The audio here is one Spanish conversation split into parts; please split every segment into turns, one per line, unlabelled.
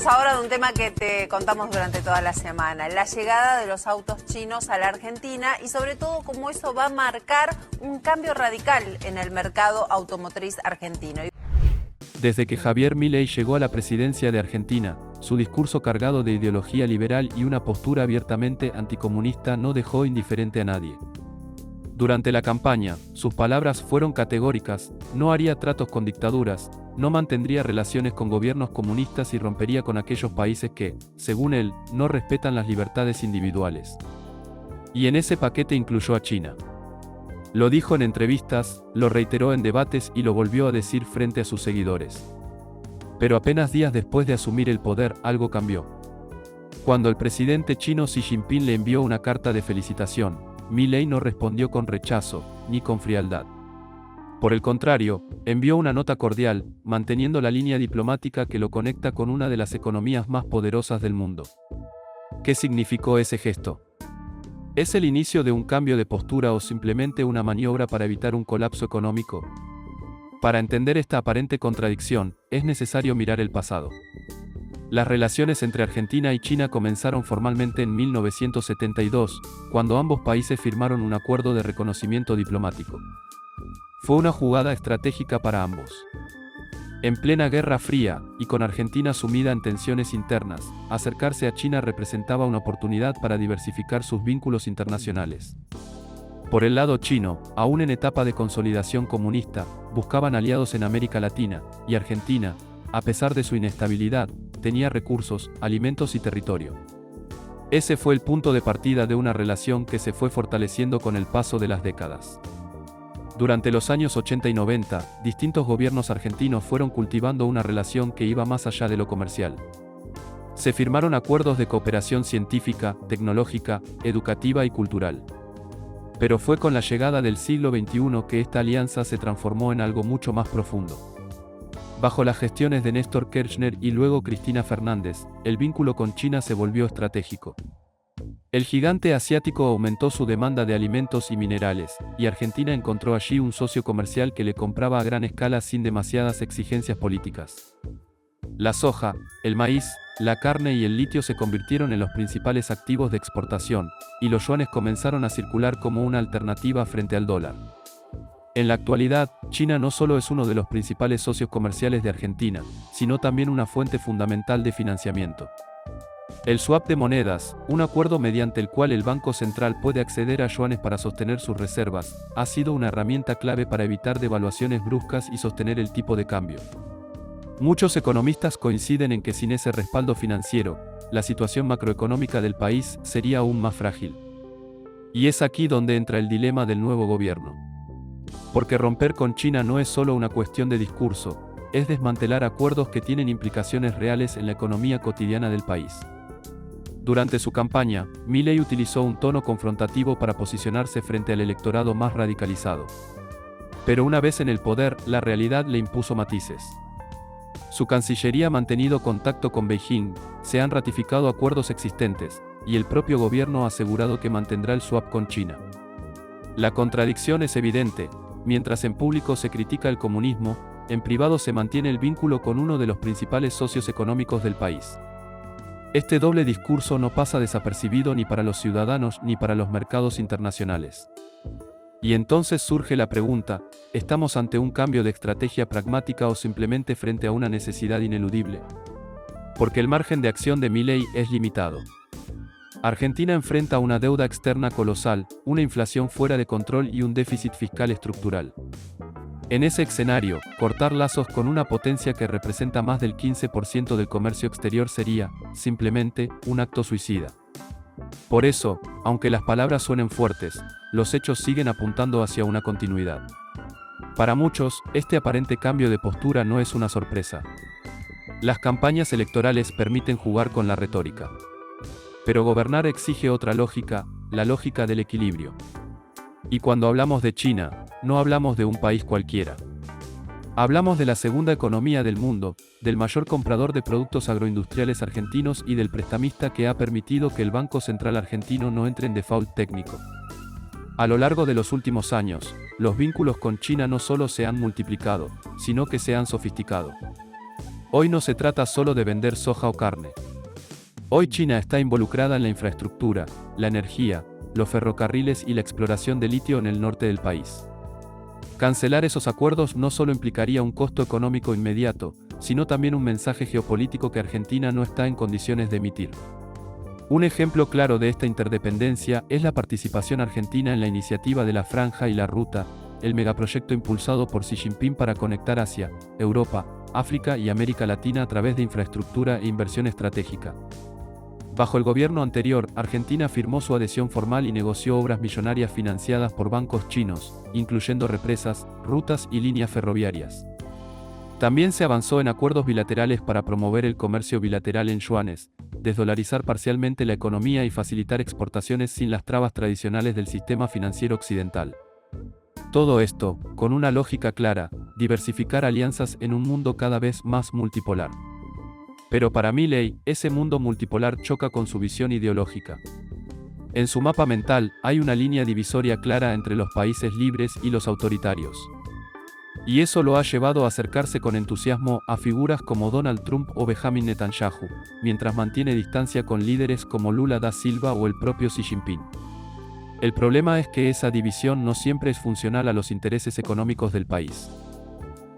Hablemos ahora de un tema que te contamos durante toda la semana, la llegada de los autos chinos a la Argentina y sobre todo cómo eso va a marcar un cambio radical en el mercado automotriz argentino.
Desde que Javier Milei llegó a la presidencia de Argentina, su discurso cargado de ideología liberal y una postura abiertamente anticomunista no dejó indiferente a nadie. Durante la campaña, sus palabras fueron categóricas: no haría tratos con dictaduras, no mantendría relaciones con gobiernos comunistas y rompería con aquellos países que, según él, no respetan las libertades individuales. Y en ese paquete incluyó a China. Lo dijo en entrevistas, lo reiteró en debates y lo volvió a decir frente a sus seguidores. Pero apenas días después de asumir el poder, algo cambió. Cuando el presidente chino Xi Jinping le envió una carta de felicitación, Milei no respondió con rechazo, ni con frialdad. Por el contrario, envió una nota cordial, manteniendo la línea diplomática que lo conecta con una de las economías más poderosas del mundo. ¿Qué significó ese gesto? ¿Es el inicio de un cambio de postura o simplemente una maniobra para evitar un colapso económico? Para entender esta aparente contradicción, es necesario mirar el pasado. Las relaciones entre Argentina y China comenzaron formalmente en 1972, cuando ambos países firmaron un acuerdo de reconocimiento diplomático. Fue una jugada estratégica para ambos. En plena Guerra Fría, y con Argentina sumida en tensiones internas, acercarse a China representaba una oportunidad para diversificar sus vínculos internacionales. Por el lado chino, aún en etapa de consolidación comunista, buscaban aliados en América Latina, y Argentina, a pesar de su inestabilidad, tenía recursos, alimentos y territorio. Ese fue el punto de partida de una relación que se fue fortaleciendo con el paso de las décadas. Durante los años 80 y 90, distintos gobiernos argentinos fueron cultivando una relación que iba más allá de lo comercial. Se firmaron acuerdos de cooperación científica, tecnológica, educativa y cultural. Pero fue con la llegada del siglo XXI que esta alianza se transformó en algo mucho más profundo. Bajo las gestiones de Néstor Kirchner y luego Cristina Fernández, el vínculo con China se volvió estratégico. El gigante asiático aumentó su demanda de alimentos y minerales, y Argentina encontró allí un socio comercial que le compraba a gran escala sin demasiadas exigencias políticas. La soja, el maíz, la carne y el litio se convirtieron en los principales activos de exportación, y los yuanes comenzaron a circular como una alternativa frente al dólar. En la actualidad, China no solo es uno de los principales socios comerciales de Argentina, sino también una fuente fundamental de financiamiento. El swap de monedas, un acuerdo mediante el cual el Banco Central puede acceder a yuanes para sostener sus reservas, ha sido una herramienta clave para evitar devaluaciones bruscas y sostener el tipo de cambio. Muchos economistas coinciden en que sin ese respaldo financiero, la situación macroeconómica del país sería aún más frágil. Y es aquí donde entra el dilema del nuevo gobierno. Porque romper con China no es solo una cuestión de discurso, es desmantelar acuerdos que tienen implicaciones reales en la economía cotidiana del país. Durante su campaña, Milei utilizó un tono confrontativo para posicionarse frente al electorado más radicalizado. Pero una vez en el poder, la realidad le impuso matices. Su Cancillería ha mantenido contacto con Beijing, se han ratificado acuerdos existentes, y el propio gobierno ha asegurado que mantendrá el swap con China. La contradicción es evidente: mientras en público se critica el comunismo, en privado se mantiene el vínculo con uno de los principales socios económicos del país. Este doble discurso no pasa desapercibido ni para los ciudadanos ni para los mercados internacionales. Y entonces surge la pregunta: ¿estamos ante un cambio de estrategia pragmática o simplemente frente a una necesidad ineludible? Porque el margen de acción de Milei es limitado. Argentina enfrenta una deuda externa colosal, una inflación fuera de control y un déficit fiscal estructural. En ese escenario, cortar lazos con una potencia que representa más del 15% del comercio exterior sería, simplemente, un acto suicida. Por eso, aunque las palabras suenen fuertes, los hechos siguen apuntando hacia una continuidad. Para muchos, este aparente cambio de postura no es una sorpresa. Las campañas electorales permiten jugar con la retórica. Pero gobernar exige otra lógica, la lógica del equilibrio. Y cuando hablamos de China, no hablamos de un país cualquiera. Hablamos de la segunda economía del mundo, del mayor comprador de productos agroindustriales argentinos y del prestamista que ha permitido que el Banco Central argentino no entre en default técnico. A lo largo de los últimos años, los vínculos con China no solo se han multiplicado, sino que se han sofisticado. Hoy no se trata solo de vender soja o carne. Hoy China está involucrada en la infraestructura, la energía, los ferrocarriles y la exploración de litio en el norte del país. Cancelar esos acuerdos no solo implicaría un costo económico inmediato, sino también un mensaje geopolítico que Argentina no está en condiciones de emitir. Un ejemplo claro de esta interdependencia es la participación argentina en la iniciativa de la Franja y la Ruta, el megaproyecto impulsado por Xi Jinping para conectar Asia, Europa, África y América Latina a través de infraestructura e inversión estratégica. Bajo el gobierno anterior, Argentina firmó su adhesión formal y negoció obras millonarias financiadas por bancos chinos, incluyendo represas, rutas y líneas ferroviarias. También se avanzó en acuerdos bilaterales para promover el comercio bilateral en yuanes, desdolarizar parcialmente la economía y facilitar exportaciones sin las trabas tradicionales del sistema financiero occidental. Todo esto, con una lógica clara, diversificar alianzas en un mundo cada vez más multipolar. Pero para Milei, ese mundo multipolar choca con su visión ideológica. En su mapa mental, hay una línea divisoria clara entre los países libres y los autoritarios. Y eso lo ha llevado a acercarse con entusiasmo a figuras como Donald Trump o Benjamin Netanyahu, mientras mantiene distancia con líderes como Lula da Silva o el propio Xi Jinping. El problema es que esa división no siempre es funcional a los intereses económicos del país.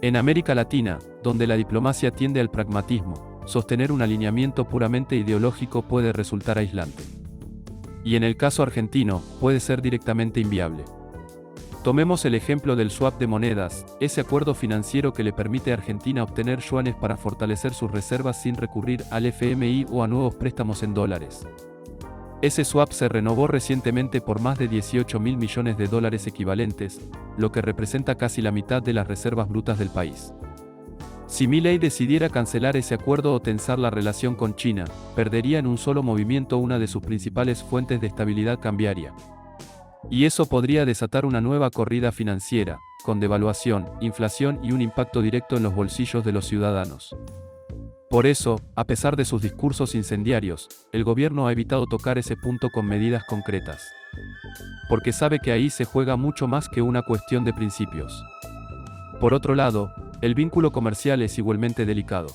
En América Latina, donde la diplomacia tiende al pragmatismo, sostener un alineamiento puramente ideológico puede resultar aislante. Y en el caso argentino, puede ser directamente inviable. Tomemos el ejemplo del swap de monedas, ese acuerdo financiero que le permite a Argentina obtener yuanes para fortalecer sus reservas sin recurrir al FMI o a nuevos préstamos en dólares. Ese swap se renovó recientemente por más de 18.000 millones de dólares equivalentes, lo que representa casi la mitad de las reservas brutas del país. Si Milei decidiera cancelar ese acuerdo o tensar la relación con China, perdería en un solo movimiento una de sus principales fuentes de estabilidad cambiaria. Y eso podría desatar una nueva corrida financiera, con devaluación, inflación y un impacto directo en los bolsillos de los ciudadanos. Por eso, a pesar de sus discursos incendiarios, el gobierno ha evitado tocar ese punto con medidas concretas. Porque sabe que ahí se juega mucho más que una cuestión de principios. Por otro lado, el vínculo comercial es igualmente delicado.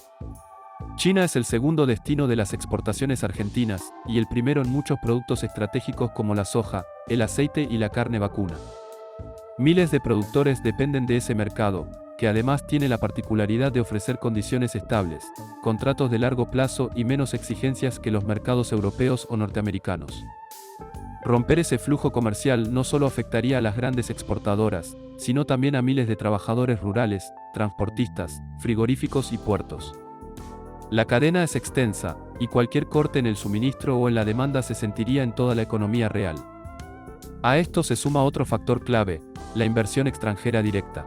China es el segundo destino de las exportaciones argentinas, y el primero en muchos productos estratégicos como la soja, el aceite y la carne vacuna. Miles de productores dependen de ese mercado, que además tiene la particularidad de ofrecer condiciones estables, contratos de largo plazo y menos exigencias que los mercados europeos o norteamericanos. Romper ese flujo comercial no solo afectaría a las grandes exportadoras, sino también a miles de trabajadores rurales, transportistas, frigoríficos y puertos. La cadena es extensa, y cualquier corte en el suministro o en la demanda se sentiría en toda la economía real. A esto se suma otro factor clave, la inversión extranjera directa.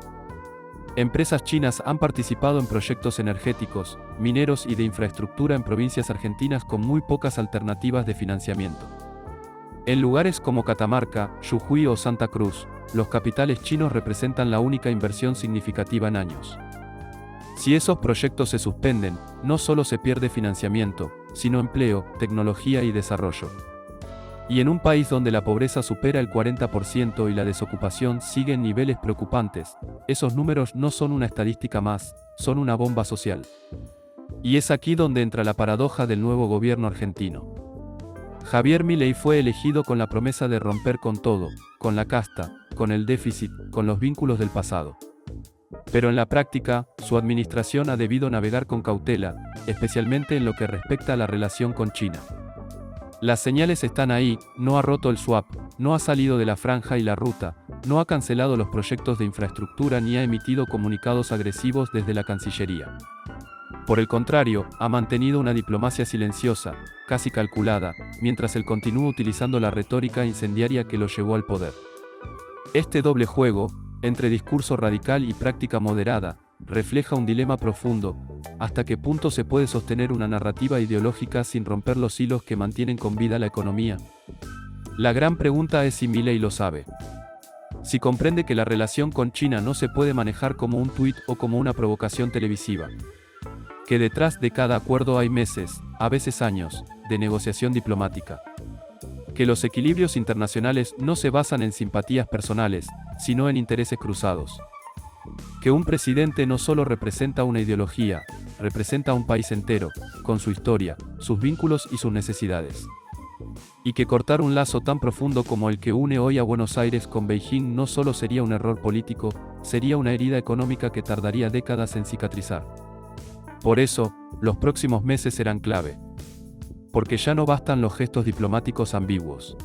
Empresas chinas han participado en proyectos energéticos, mineros y de infraestructura en provincias argentinas con muy pocas alternativas de financiamiento. En lugares como Catamarca, Jujuy o Santa Cruz, los capitales chinos representan la única inversión significativa en años. Si esos proyectos se suspenden, no solo se pierde financiamiento, sino empleo, tecnología y desarrollo. Y en un país donde la pobreza supera el 40% y la desocupación sigue en niveles preocupantes, esos números no son una estadística más, son una bomba social. Y es aquí donde entra la paradoja del nuevo gobierno argentino. Javier Milei fue elegido con la promesa de romper con todo, con la casta, con el déficit, con los vínculos del pasado. Pero en la práctica, su administración ha debido navegar con cautela, especialmente en lo que respecta a la relación con China. Las señales están ahí, no ha roto el swap, no ha salido de la franja y la ruta, no ha cancelado los proyectos de infraestructura ni ha emitido comunicados agresivos desde la Cancillería. Por el contrario, ha mantenido una diplomacia silenciosa, casi calculada, mientras él continúa utilizando la retórica incendiaria que lo llevó al poder. Este doble juego, entre discurso radical y práctica moderada, refleja un dilema profundo: ¿hasta qué punto se puede sostener una narrativa ideológica sin romper los hilos que mantienen con vida la economía? La gran pregunta es si Milei lo sabe. Si comprende que la relación con China no se puede manejar como un tuit o como una provocación televisiva. Que detrás de cada acuerdo hay meses, a veces años, de negociación diplomática. Que los equilibrios internacionales no se basan en simpatías personales, sino en intereses cruzados. Que un presidente no solo representa una ideología, representa a un país entero, con su historia, sus vínculos y sus necesidades. Y que cortar un lazo tan profundo como el que une hoy a Buenos Aires con Beijing no solo sería un error político, sería una herida económica que tardaría décadas en cicatrizar. Por eso, los próximos meses serán clave. Porque ya no bastan los gestos diplomáticos ambiguos.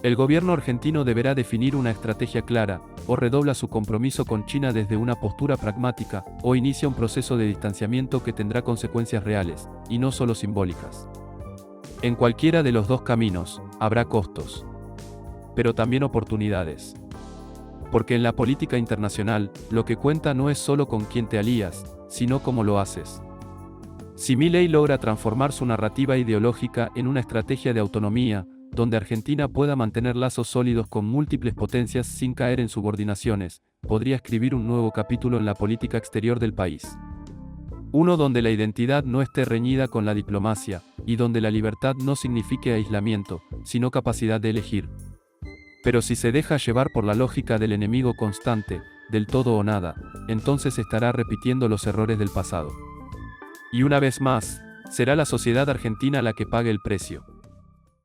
El gobierno argentino deberá definir una estrategia clara, o redobla su compromiso con China desde una postura pragmática, o inicia un proceso de distanciamiento que tendrá consecuencias reales, y no solo simbólicas. En cualquiera de los dos caminos, habrá costos. Pero también oportunidades. Porque en la política internacional, lo que cuenta no es solo con quién te alías, sino cómo lo haces. Si Milei logra transformar su narrativa ideológica en una estrategia de autonomía, donde Argentina pueda mantener lazos sólidos con múltiples potencias sin caer en subordinaciones, podría escribir un nuevo capítulo en la política exterior del país. Uno donde la identidad no esté reñida con la diplomacia, y donde la libertad no signifique aislamiento, sino capacidad de elegir. Pero si se deja llevar por la lógica del enemigo constante, del todo o nada, entonces estará repitiendo los errores del pasado. Y una vez más, será la sociedad argentina la que pague el precio.